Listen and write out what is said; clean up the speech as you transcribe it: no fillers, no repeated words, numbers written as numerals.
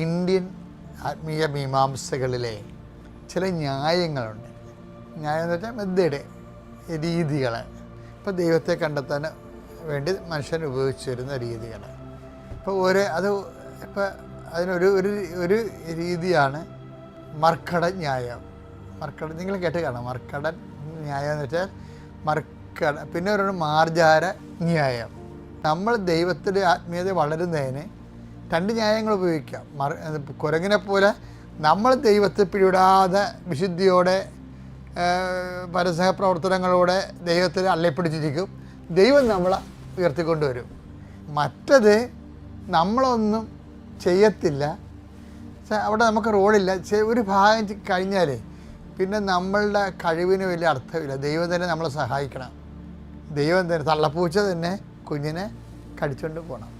Indian ആത്മീയ മീമാംസകളിലെ ചില ന്യായങ്ങളുണ്ട്. ന്യായം എന്ന് വെച്ചാൽ മെത്തേഡ്, രീതികൾ. ഇപ്പോൾ ദൈവത്തെ കണ്ടെത്താൻ വേണ്ടി മനുഷ്യൻ ഉപയോഗിച്ചു വരുന്ന രീതികൾ. ഇപ്പോൾ അതിനൊരു ഒരു രീതിയാണ് മർക്കടൻ ന്യായം. നിങ്ങൾ കേട്ട് കാണാം. മർക്കടൻ ന്യായം എന്ന് വെച്ചാൽ പിന്നെ ഒരു മാർജാര ന്യായം. നമ്മൾ ദൈവത്തിൻ്റെ ആത്മീയത വളരുന്നതിന് രണ്ട് ന്യായങ്ങൾ ഉപയോഗിക്കാം. കുരങ്ങിനെ പോലെ നമ്മൾ ദൈവത്തെ പിടിവിടാതെ വിശുദ്ധിയോടെ പരസ്യ പ്രവർത്തനങ്ങളോടെ ദൈവത്തിൽ അള്ളിപ്പിടിച്ചിരിക്കും. ദൈവം നമ്മളെ ഉയർത്തിക്കൊണ്ടുവരും. മറ്റത് നമ്മളൊന്നും ചെയ്യത്തില്ല, അവിടെ നമുക്ക് റോളില്ല. ഒരു ഭാഗം കഴിഞ്ഞാൽ പിന്നെ നമ്മളുടെ കഴിവിന് വലിയ അർത്ഥമില്ല. ദൈവം തന്നെ നമ്മളെ സഹായിക്കണം. ദൈവം തന്നെ, തള്ളപ്പൂച്ച തന്നെ കുഞ്ഞിനെ കടിച്ചുകൊണ്ട് പോകണം.